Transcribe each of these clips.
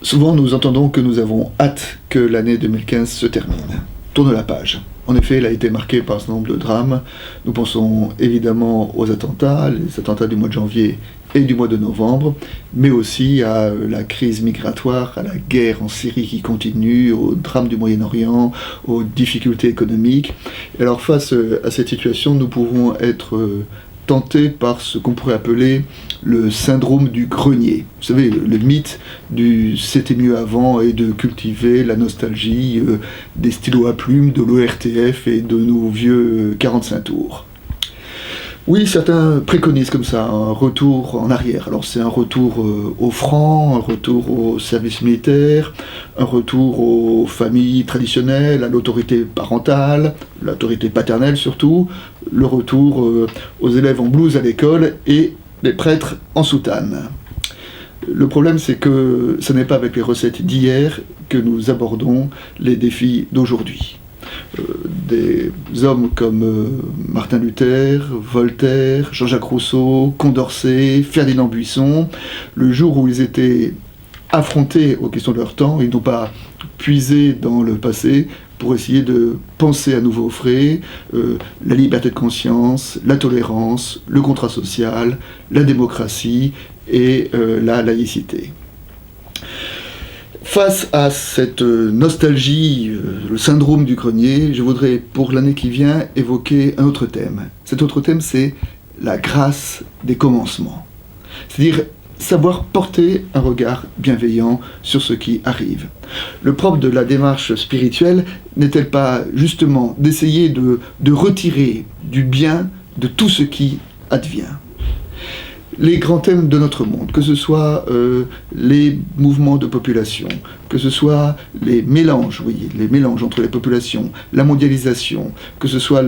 Souvent, nous entendons que nous avons hâte que l'année 2015 se termine. Tourne la page. En effet, elle a été marquée par un certain nombre de drames. Nous pensons évidemment aux attentats, les attentats du mois de janvier et du mois de novembre, mais aussi à la crise migratoire, à la guerre en Syrie qui continue, aux drames du Moyen-Orient, aux difficultés économiques. Et alors face à cette situation, nous pouvons être tenté par ce qu'on pourrait appeler le syndrome du grenier. Vous savez, le mythe du « c'était mieux avant » et de cultiver la nostalgie des stylos à plumes, de l'ORTF et de nos vieux 45 tours. Oui, certains préconisent comme ça un retour en arrière. Alors c'est un retour au franc, un retour au service militaire, un retour aux familles traditionnelles, à l'autorité parentale, l'autorité paternelle surtout, le retour aux élèves en blouse à l'école et les prêtres en soutane. Le problème, c'est que ce n'est pas avec les recettes d'hier que nous abordons les défis d'aujourd'hui. Des hommes comme Martin Luther, Voltaire, Jean-Jacques Rousseau, Condorcet, Ferdinand Buisson, le jour où ils étaient affrontés aux questions de leur temps, ils n'ont pas puisé dans le passé pour essayer de penser à nouveau frais la liberté de conscience, la tolérance, le contrat social, la démocratie et la laïcité. Face à cette nostalgie, le syndrome du grenier, je voudrais, pour l'année qui vient, évoquer un autre thème. Cet autre thème, c'est la grâce des commencements. C'est-à-dire savoir porter un regard bienveillant sur ce qui arrive. Le propre de la démarche spirituelle n'est-elle pas justement d'essayer de retirer du bien de tout ce qui advient ? Les grands thèmes de notre monde, que ce soit les mouvements de population, que ce soit les mélanges entre les populations, la mondialisation, que ce soit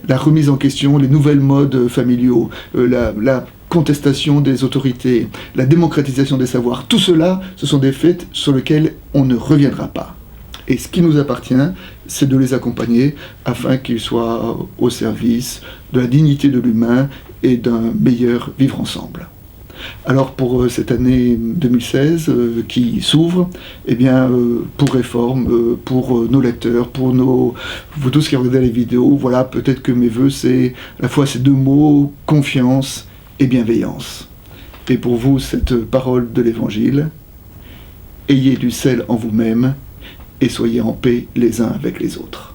la remise en question, les nouvelles modes familiaux, la contestation des autorités, la démocratisation des savoirs, tout cela, ce sont des faits sur lesquels on ne reviendra pas. Et ce qui nous appartient, c'est de les accompagner afin qu'ils soient au service de la dignité de l'humain et d'un meilleur vivre ensemble. Alors pour cette année 2016 qui s'ouvre, eh bien pour Réforme, pour nos lecteurs, pour vous tous qui regardez les vidéos, voilà, peut-être que mes vœux c'est à la fois ces deux mots, confiance et bienveillance. Et pour vous, cette parole de l'Évangile, ayez du sel en vous-même et soyez en paix les uns avec les autres.